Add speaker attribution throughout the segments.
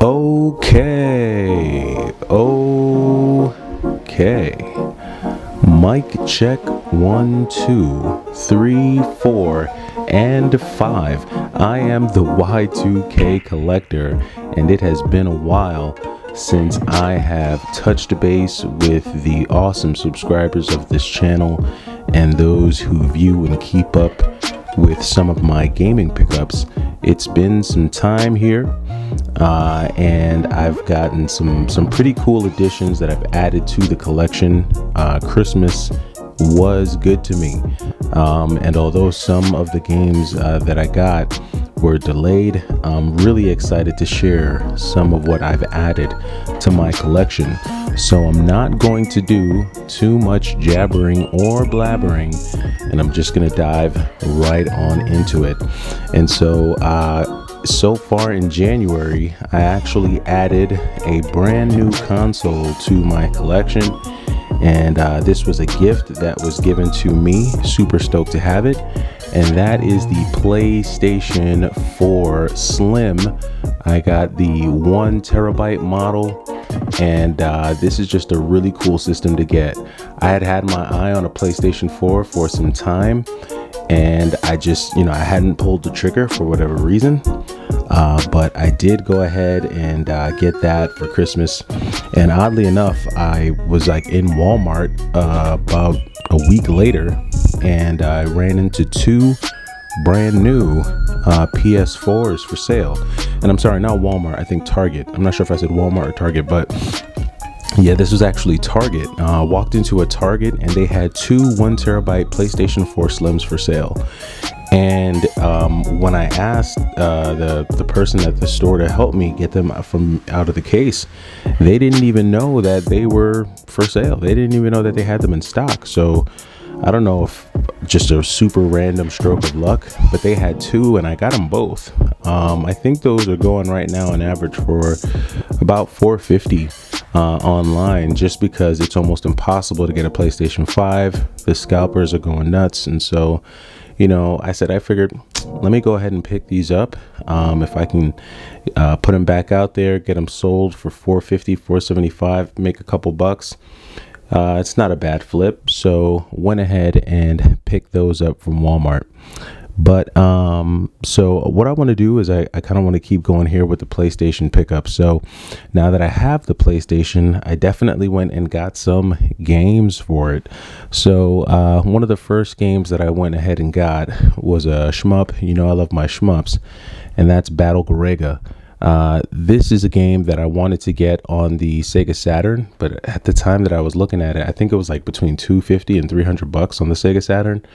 Speaker 1: Okay. Mic check 1, 2, 3, 4, and 5. I am the Y2K collector, and it has been a while since I have touched base with the awesome subscribers of this channel and those who view and keep up with some of my gaming pickups. It's been some time here, and I've gotten some pretty cool additions that I've added to the collection. Christmas was good to me, and although some of the games that I got were delayed, I'm really excited to share some of what I've added to my collection. So I'm not going to do too much jabbering or blabbering, and I'm just gonna dive right on into it. And so far in January, I actually added a brand new console to my collection, and this was a gift that was given to me. Super stoked to have it, and that is the PlayStation 4 Slim. I got the 1 terabyte model, and this is just a really cool system to get. I had my eye on a PlayStation 4 for some time, and I just, I hadn't pulled the trigger for whatever reason, but I did go ahead and get that for Christmas. And oddly enough, I was like in Walmart about a week later, and I ran into 2 brand new PS4s for sale. And I'm sorry, not Walmart, I think Target. I'm not sure if I said Walmart or Target, but yeah, this was actually Target. Walked into a Target and they had 2 1 terabyte PlayStation 4 Slims for sale. And when I asked the person at the store to help me get them from out of the case, they didn't even know that they were for sale. They didn't even know that they had them in stock. So I don't know if just a super random stroke of luck, but they had 2 and I got them both. I think those are going right now on average for about $450 online, just because it's almost impossible to get a PlayStation 5. The scalpers are going nuts. And so, I figured, let me go ahead and pick these up. If I can put them back out there, get them sold for $450, $475, make a couple bucks. It's not a bad flip. So went ahead and picked those up from Walmart. But so what I want to do is I kind of want to keep going here with the PlayStation pickup. So now that I have the PlayStation, I definitely went and got some games for it. So one of the first games that I went ahead and got was a shmup. I love my shmups, and that's Battle Garega. This is a game that I wanted to get on the Sega Saturn, but at the time that I was looking at it, I think it was like between $250 and $300 on the Sega Saturn.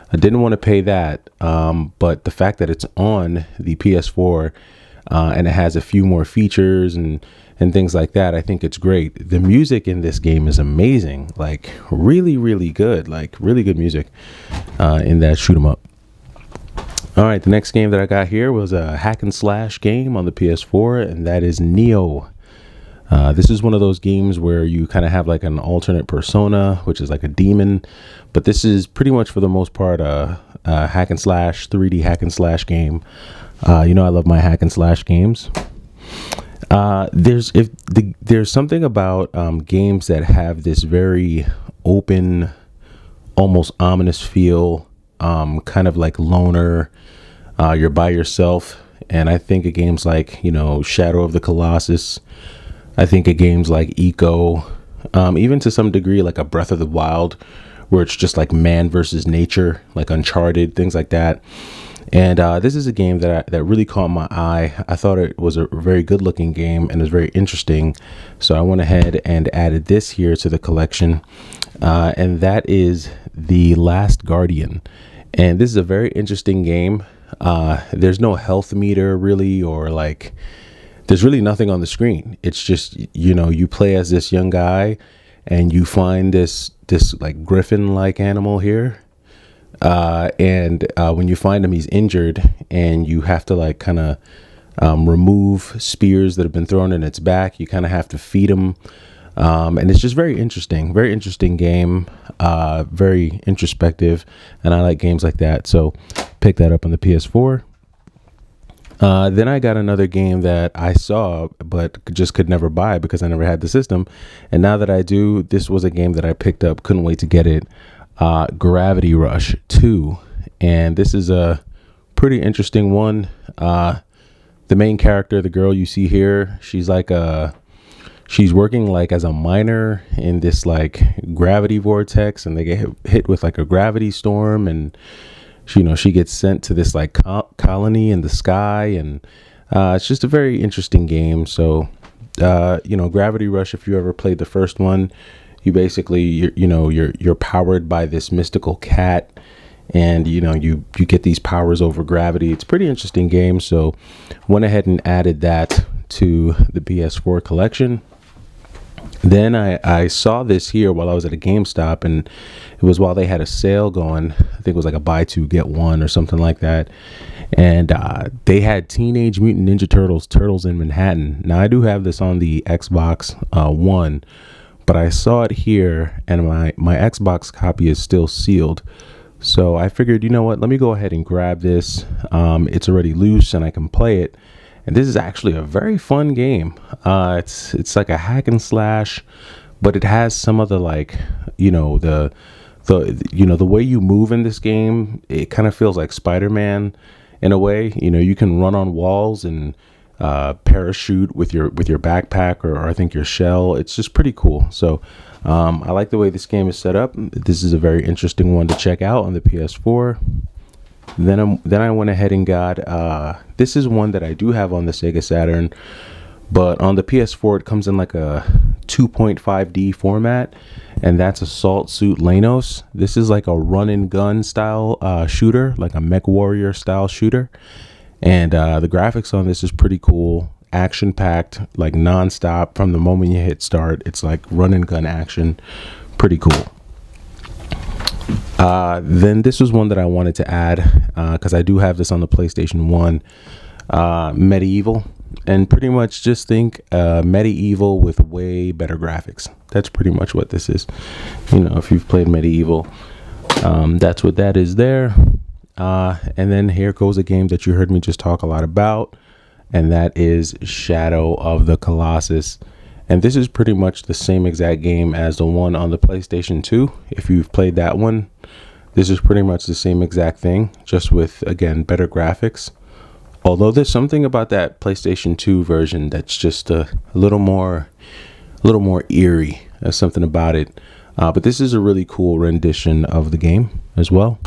Speaker 1: I didn't want to pay that, but the fact that it's on the PS4 and it has a few more features and things like that, I think it's great. The music in this game is amazing, like really, really good, like really good music in that shoot 'em up. All right, the next game that I got here was a hack and slash game on the PS4, and that is Neo. This is one of those games where you kind of have like an alternate persona, which is like a demon, but this is pretty much for the most part a hack and slash, 3D hack and slash game. I love my hack and slash games. There's something about games that have this very open, almost ominous feel, kind of like loner. You're by yourself, and I think of games like Shadow of the Colossus. I think of games like Eco, even to some degree like a Breath of the Wild, where it's just like man versus nature, like Uncharted, things like that. And this is a game that really caught my eye. I thought it was a very good looking game and it was very interesting. So I went ahead and added this here to the collection. And that is The Last Guardian. And this is a very interesting game. There's no health meter really, or like, there's really nothing on the screen. It's just, you play as this young guy and you find this like griffin-like animal here. And when you find him, he's injured, and you have to like kind of remove spears that have been thrown in its back. You kind of have to feed him. And it's just very interesting game, very introspective. And I like games like that. So pick that up on the PS4. Then I got another game that I saw but just could never buy because I never had the system. And now that I do, this was a game that I picked up, couldn't wait to get it. Gravity Rush 2. And this is a pretty interesting one. The main character, the girl you see here, she's working like as a miner in this like gravity vortex, and they get hit with like a gravity storm, and she gets sent to this like colony in the sky, and it's just a very interesting game. So Gravity Rush, if you ever played the first one, you basically you're powered by this mystical cat, and you get these powers over gravity. It's a pretty interesting game, so went ahead and added that to the PS4 collection. Then I saw this here while I was at a GameStop, and it was while they had a sale going. I think it was like a buy two get one or something like that, and they had Teenage Mutant Ninja Turtles in Manhattan. Now I do have this on the Xbox One, but I saw it here, and my Xbox copy is still sealed. So I figured, you know what, let me go ahead and grab this. It's already loose and I can play it. And this is actually a very fun game. It's like a hack and slash, but it has some of the the way you move in this game. It kind of feels like Spider-Man in a way. You can run on walls and parachute with your backpack or I think your shell. It's just pretty cool. So I like the way this game is set up. This is a very interesting one to check out on the PS4. Then I went ahead and got this is one that I do have on the Sega Saturn, but on the PS4 it comes in like a 2.5D format, and that's Assault Suit Lanos. This is like a run and gun style shooter, like a Mech Warrior style shooter, and the graphics on this is pretty cool. Action packed, like non-stop from the moment you hit start. It's like run and gun action. Pretty cool. Then this was one that I wanted to add because I do have this on the PlayStation 1, Medieval, and pretty much just think Medieval with way better graphics. That's pretty much what this is. If you've played Medieval, that's what that is there. And then here goes a game that you heard me just talk a lot about, and that is Shadow of the Colossus. And this is pretty much the same exact game as the one on the PlayStation 2. If you've played that one, this is pretty much the same exact thing, just with, again, better graphics. Although there's something about that PlayStation 2 version that's just a little more eerie. There's something about it. But this is a really cool rendition of the game as well.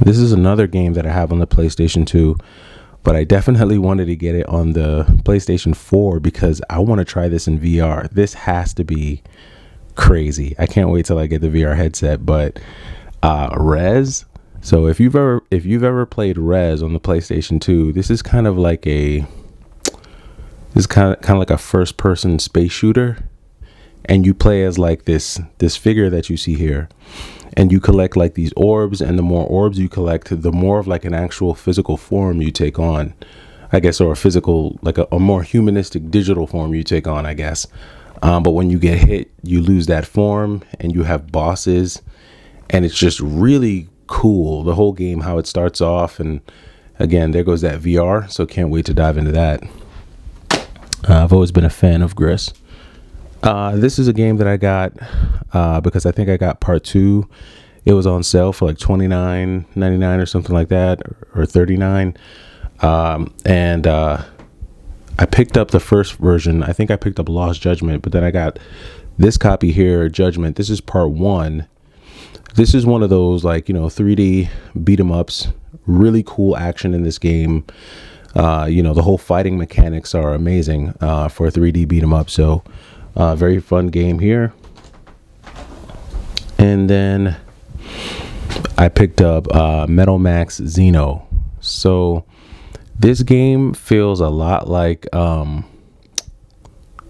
Speaker 1: This is another game that I have on the PlayStation 2. But I definitely wanted to get it on the PlayStation 4 because I want to try this in VR. This has to be crazy. I can't wait till I get the VR headset. But Rez. So if you've ever played Rez on the PlayStation 2, this is kind of like a first person space shooter, and you play as like this figure that you see here. And you collect like these orbs, and the more orbs you collect, the more of like an actual physical form you take on, I guess, or a physical, like a more humanistic digital form you take on, I guess. But when you get hit, you lose that form, and you have bosses, and it's just really cool. The whole game, how it starts off, and again, there goes that VR. So can't wait to dive into that. I've always been a fan of Gris. This is a game that I got because I think I got part 2. It was on sale for like $29.99 or something like that, or $39. And I picked up the first version. I think I picked up Lost Judgment, but then I got this copy here, Judgment. This is part 1. This is one of those 3D beat 'em ups. Really cool action in this game. The whole fighting mechanics are amazing for a 3D beat 'em up. So. Very fun game here. And then I picked up Metal Max Xeno. So this game feels a lot like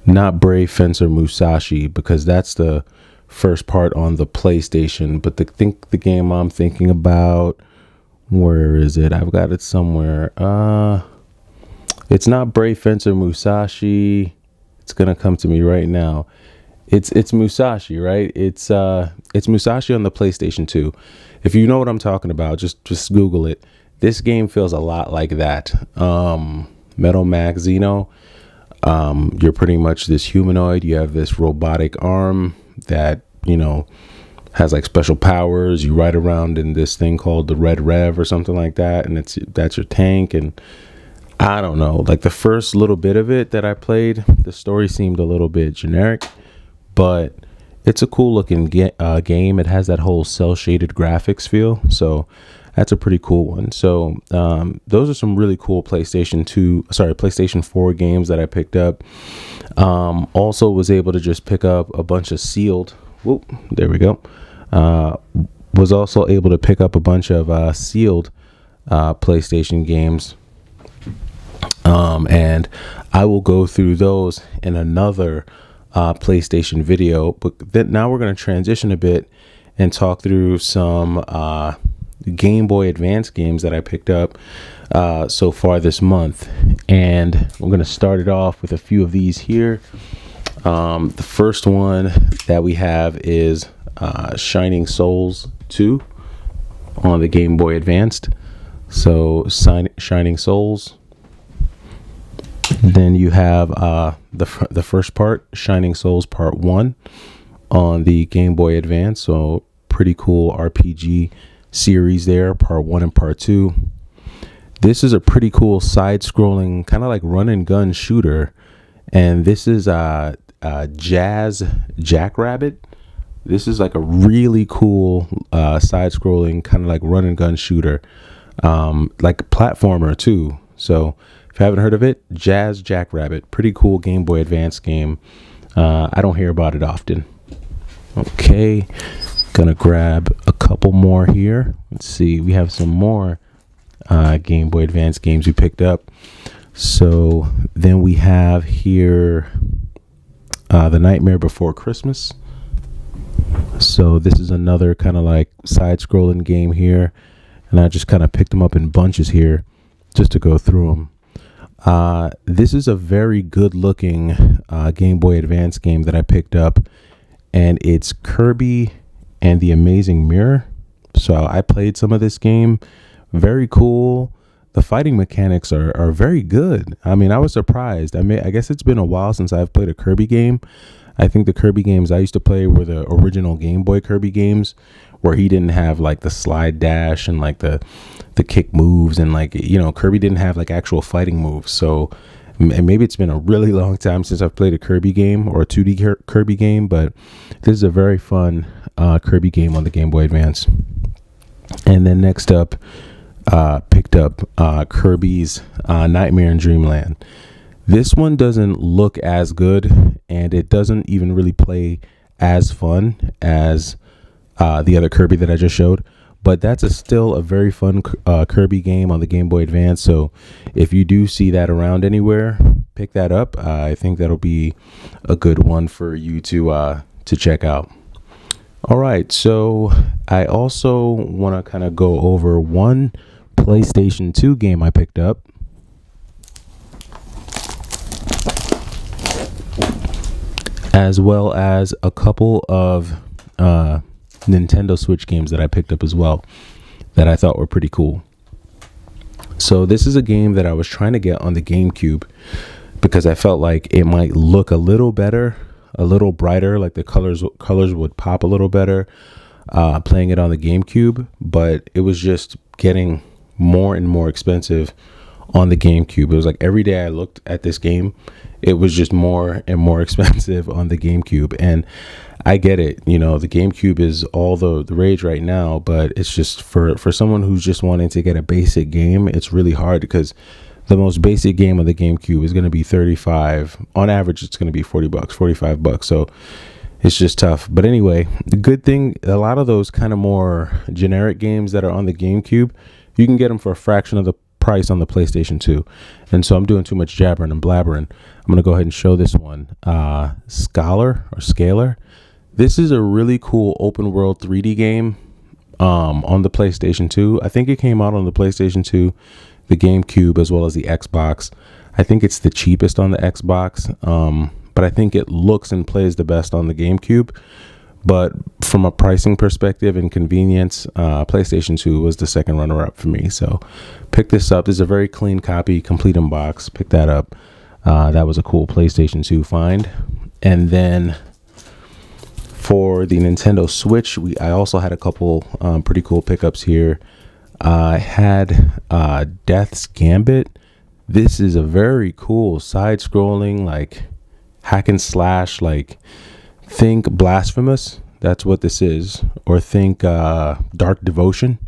Speaker 1: not Brave Fencer Musashi, because that's the first part on the PlayStation. But the game I'm thinking about, where is it? I've got it somewhere. It's not Brave Fencer Musashi. It's gonna come to me right now. It's Musashi, right? It's Musashi on the PlayStation 2. If you know what I'm talking about, just Google it. This game feels a lot like that. Metal Max Xeno, you're pretty much this humanoid. You have this robotic arm that, has like special powers. You ride around in this thing called the Red Rev or something like that, and that's your tank. And I don't know, like the first little bit of it that I played, the story seemed a little bit generic, but it's a cool looking game. It has that whole cell shaded graphics feel, so that's a pretty cool one. So those are some really cool PlayStation 4 games that I picked up. Also was able to just pick up a bunch of sealed. Whoop, there we go. Was also able to pick up a bunch of sealed PlayStation games. And I will go through those in another PlayStation video. But then now we're going to transition a bit and talk through some Game Boy Advance games that I picked up so far this month. And we're going to start it off with a few of these here. The first one that we have is Shining Souls 2 on the Game Boy Advanced. So Shining Souls. Then you have the first part, Shining Souls Part 1 on the Game Boy Advance. So pretty cool RPG series there, Part 1 and Part 2. This is a pretty cool side-scrolling, kind of like run-and-gun shooter. And this is Jazz Jackrabbit. This is like a really cool side-scrolling, kind of like run-and-gun shooter. Like a platformer, too. So if you haven't heard of it, Jazz Jackrabbit, pretty cool Game Boy Advance game. I don't hear about it often. Okay, gonna grab a couple more here. Let's see, we have some more Game Boy Advance games we picked up. So then we have here The Nightmare Before Christmas. So this is another kind of like side-scrolling game here, and I just kind of picked them up in bunches here just to go through them. This is a very good looking Game Boy Advance game that I picked up, and it's Kirby and the Amazing Mirror. So I played some of this game. Very cool. The fighting mechanics are very good. I mean, I was surprised. I guess it's been a while since I've played a Kirby game. I think the Kirby games I used to play were the original Game Boy Kirby games, where he didn't have like the slide dash and like the kick moves, and like, Kirby didn't have like actual fighting moves. So maybe it's been a really long time since I've played a Kirby game or a 2D Kirby game, but this is a very fun Kirby game on the Game Boy Advance. And then next up, picked up Kirby's Nightmare in Dreamland. This one doesn't look as good, and it doesn't even really play as fun as the other Kirby that I just showed, but that's still a very fun Kirby game on the Game Boy Advance. So if you do see that around anywhere, pick that up. I think that'll be a good one for you to check out. All right, so I also want to kind of go over one PlayStation 2 game I picked up. As well as a couple of Nintendo Switch games that I picked up as well that I thought were pretty cool. So this is a game that I was trying to get on the GameCube because I felt like it might look a little better, a little brighter, like the colors would pop a little better playing it on the GameCube, but it was just getting more and more expensive on the GameCube. It was like every day I looked at this game, it was just more and more expensive on the GameCube. And I get it, the GameCube is all the rage right now, but it's just for someone who's just wanting to get a basic game, it's really hard because the most basic game on the GameCube is going to be $35. On average, it's going to be $40, $45. So it's just tough. But anyway, the good thing, a lot of those kind of more generic games that are on the GameCube, you can get them for a fraction of the price on the PlayStation 2. And so I'm doing too much jabbering and blabbering. I'm going to go ahead and show this one. Scalar. This is a really cool open world 3D game on the PlayStation 2. I think it came out on the PlayStation 2, the GameCube, as well as the Xbox. I think it's the cheapest on the Xbox, but I think it looks and plays the best on the GameCube. But from a pricing perspective and convenience, PlayStation 2 was the second runner-up for me. So pick this up. This is a very clean copy, complete in box. Pick that up. That was a cool PlayStation 2 find. And then for the Nintendo Switch, I also had a couple pretty cool pickups here. I had Death's Gambit. This is a very cool side-scrolling, like hack and slash, like think Blasphemous. That's what this is. Or think Dark Devotion.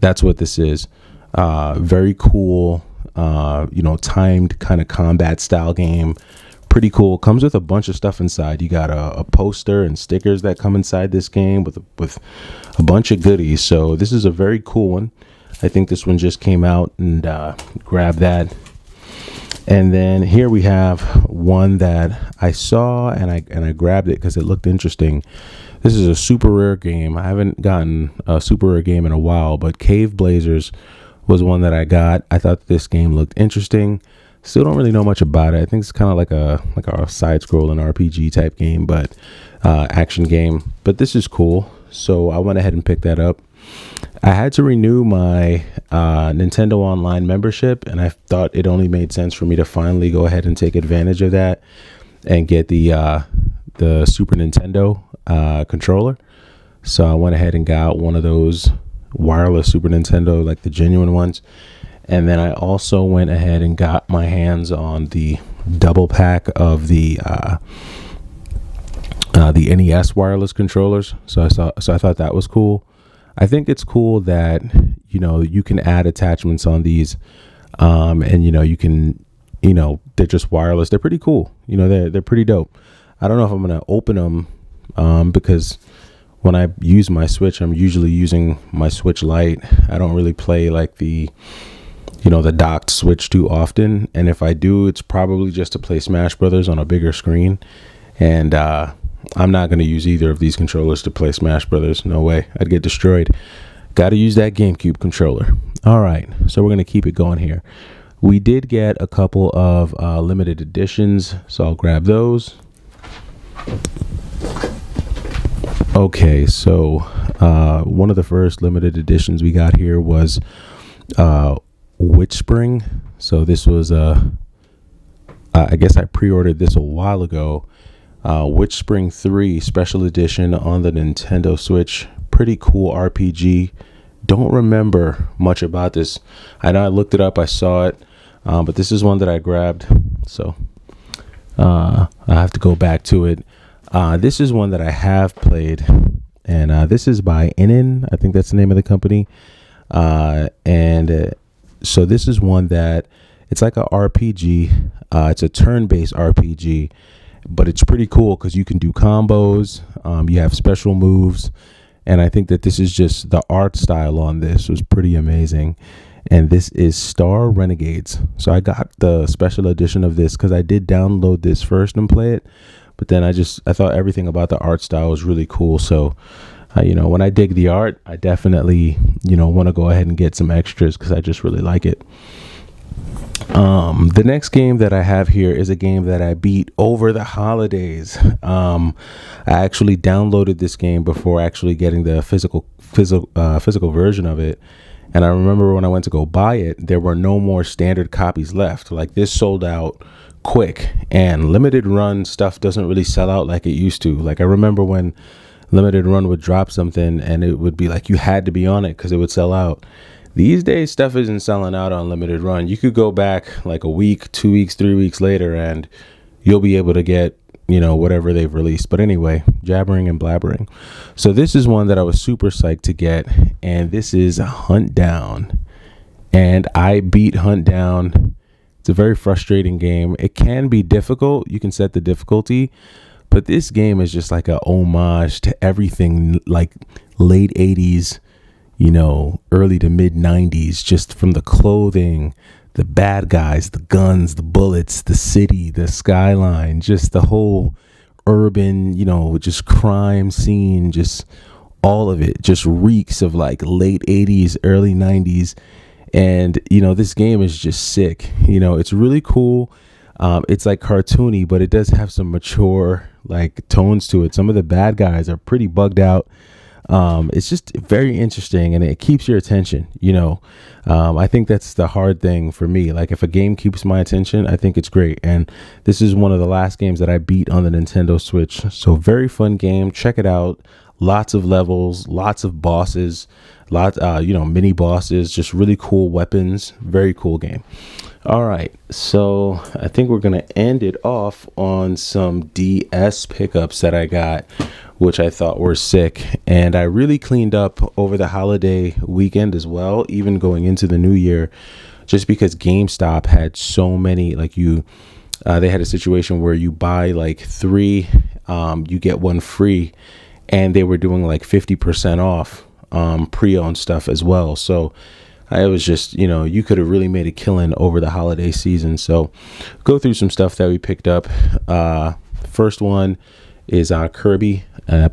Speaker 1: That's what this is. Very cool, timed kind of combat style game. Pretty cool. Comes with a bunch of stuff inside. You got a poster and stickers that come inside this game with a bunch of goodies. So this is a very cool one. I think this one just came out, and grab that. And then here we have one that I saw and I grabbed it because it looked interesting. This is a super rare game. I haven't gotten a super rare game in a while, but Cave Blazers was one that I got. I thought this game looked interesting. Still don't really know much about it. I think it's kind of like a side-scrolling RPG type game, but action game. But this is cool, so I went ahead and picked that up. I had to renew my Nintendo Online membership, and I thought it only made sense for me to finally go ahead and take advantage of that and get the Super Nintendo controller. So I went ahead and got one of those wireless Super Nintendo, like the genuine ones. And then I also went ahead and got my hands on the double pack of the NES wireless controllers. So I thought that was cool. I think it's cool that you can add attachments on these, and you can they're just wireless. They're pretty cool. They're pretty dope. I don't know if I'm gonna open them because when I use my Switch, I'm usually using my Switch Lite. I don't really play like the docked Switch too often, and if I do, it's probably just to play Smash Brothers on a bigger screen. And I'm not going to use either of these controllers to play Smash Brothers. No way. I'd get destroyed. Got to use that GameCube controller. All right. So we're going to keep it going here. We did get a couple of limited editions, so I'll grab those. Okay. So one of the first limited editions we got here was Witchspring. So this was I guess I pre-ordered this a while ago. Witchspring 3 special edition on the Nintendo Switch. Pretty cool RPG. Don't remember much about this. I know I looked it up, I saw it, but this is one that I grabbed, so I have to go back to it. This is one that I have played, and this is by Inen. I think that's the name of the company. So this is one that it's like a RPG. It's a turn-based RPG. But it's pretty cool because you can do combos. You have special moves. And I think that this is just the art style on this was pretty amazing. And this is Star Renegades. So I got the special edition of this because I did download this first and play it. But then I thought everything about the art style was really cool. So, when I dig the art, I definitely, want to go ahead and get some extras because I just really like it. The next game that I have here is a game that I beat over the holidays. I actually downloaded this game before actually getting the physical version of it. And I remember when I went to go buy it, there were no more standard copies left. Like, this sold out quick, and limited run stuff doesn't really sell out like it used to. Like, I remember when limited run would drop something and it would be like you had to be on it because it would sell out. These days, stuff isn't selling out on limited run. You could go back like a week, 2 weeks, 3 weeks later, and you'll be able to get, whatever they've released. But anyway, jabbering and blabbering. So this is one that I was super psyched to get, and this is Hunt Down. And I beat Hunt Down. It's a very frustrating game. It can be difficult. You can set the difficulty. But this game is just like a homage to everything like late 80s. Early to mid 90s, just from the clothing, the bad guys, the guns, the bullets, the city, the skyline, just the whole urban, just crime scene, just all of it just reeks of like late 80s, early 90s. And, this game is just sick. It's really cool. It's like cartoony, but it does have some mature like tones to it. Some of the bad guys are pretty bugged out. It's just very interesting, and it keeps your attention. I think that's the hard thing for me. Like, if a game keeps my attention, I think it's great. And this is one of the last games that I beat on the Nintendo Switch. So very fun game. Check it out. Lots of levels, lots of bosses, mini bosses, just really cool weapons. Very cool game. All right, so I think we're gonna end it off on some DS pickups that I got, which I thought were sick, and I really cleaned up over the holiday weekend as well, even going into the new year, just because GameStop had so many. Like, they had a situation where you buy like 3, you get 1 free, and they were doing like 50% off pre-owned stuff as well. So I was just, you could have really made a killing over the holiday season. So go through some stuff that we picked up. First one is Kirby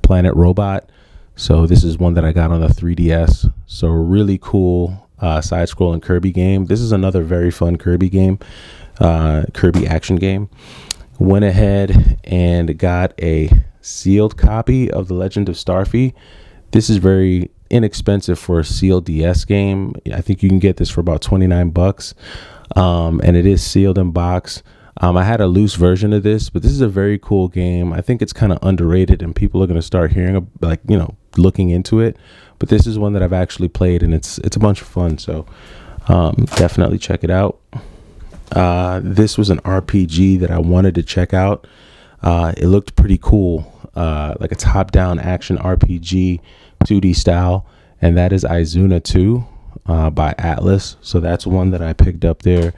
Speaker 1: Planet Robot. So this is one that I got on the 3DS. So a really cool side-scrolling Kirby game. This is another very fun Kirby game, Kirby action game. Went ahead and got a sealed copy of The Legend of Starfy. This is very inexpensive for a sealed DS game. I think you can get this for about $29, and it is sealed in box. I had a loose version of this, but this is a very cool game. I think it's kind of underrated, and people are going to start hearing, looking into it. But this is one that I've actually played, and it's a bunch of fun. So definitely check it out. This was an RPG that I wanted to check out. It looked pretty cool, like a top-down action RPG, 2D style, and that is Izuna 2 by Atlas. So that's one that I picked up there.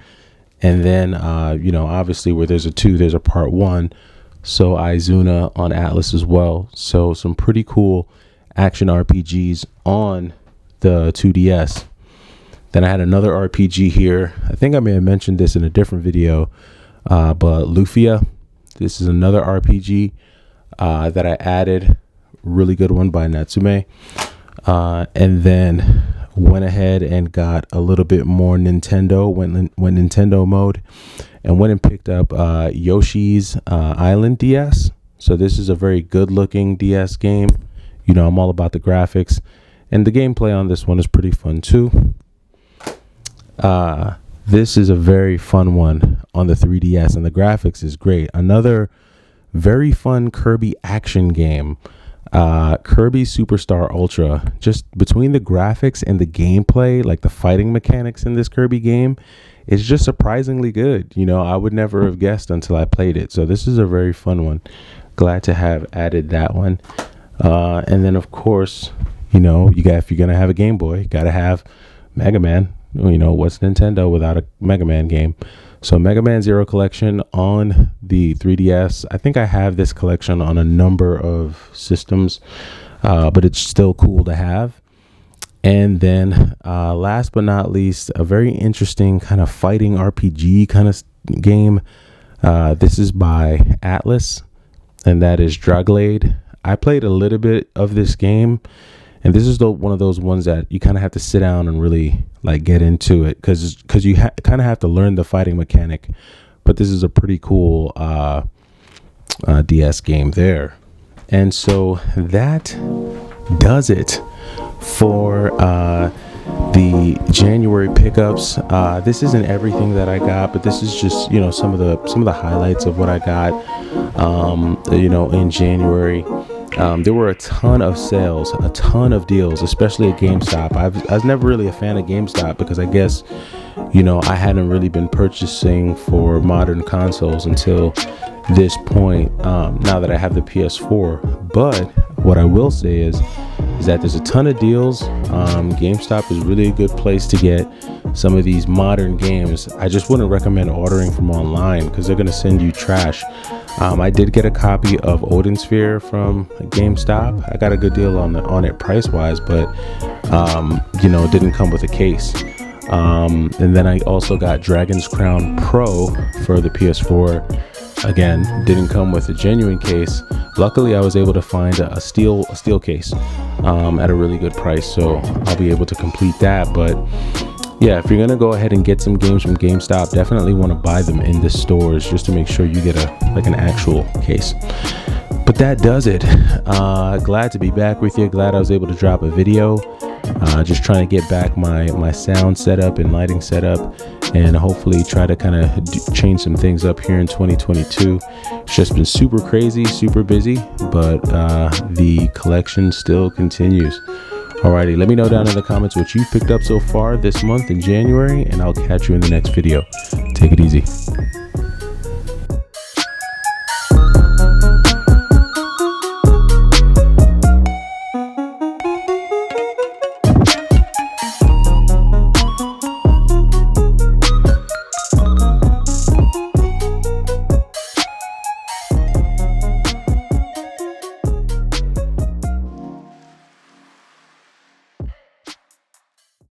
Speaker 1: And then, obviously where there's a 2, there's a part 1. So Izuna on Atlas as well. So some pretty cool action RPGs on the 2DS. Then I had another RPG here. I think I may have mentioned this in a different video, but Lufia. This is another RPG that I added. Really good one by Natsume. And then went ahead and got a little bit more Nintendo, went Nintendo mode, and went and picked up Yoshi's Island DS. So this is a very good looking DS game. I'm all about the graphics, and the gameplay on this one is pretty fun too. This is a very fun one on the 3DS, and the graphics is great. Another very fun Kirby action game. Kirby Superstar Ultra. Just between the graphics and the gameplay, like the fighting mechanics in this Kirby game, is just surprisingly good. I would never have guessed until I played it. So this is a very fun one. Glad to have added that one. And then of course, if you're gonna have a Game Boy, gotta have Mega Man. What's Nintendo without a Mega Man game? So Mega Man Zero Collection on the 3DS. I think I have this collection on a number of systems, but it's still cool to have. And then last but not least, a very interesting kind of fighting RPG kind of game. This is by Atlas, and that is Draglade. I played a little bit of this game, and this is one of those ones that you kind of have to sit down and really get into it, because you kind of have to learn the fighting mechanic. But this is a pretty cool DS game there. And so that does it for the January pickups. This isn't everything that I got, but this is just some of the highlights of what I got in January. There were a ton of sales, a ton of deals, especially at GameStop. I was never really a fan of GameStop because I guess, I hadn't really been purchasing for modern consoles until this point, now that I have the PS4. But what I will say is that there's a ton of deals. GameStop is really a good place to get some of these modern games. I just wouldn't recommend ordering from online because they're going to send you trash. I did get a copy of Odin Sphere from GameStop. I got a good deal on it price wise, but it didn't come with a case. And then I also got Dragon's Crown Pro for the PS4. Again, didn't come with a genuine case. Luckily, I was able to find a steel case at a really good price, so I'll be able to complete that. But yeah, if you're gonna go ahead and get some games from GameStop, definitely want to buy them in the stores just to make sure you get an actual case. But that does it. Glad to be back with you. Glad I was able to drop a video. Just trying to get back my sound setup and lighting setup, and hopefully try to kind of change some things up here in 2022. It's just been super crazy, super busy, but the collection still continues. Alrighty, let me know down in the comments what you picked up so far this month in January, and I'll catch you in the next video. Take it easy.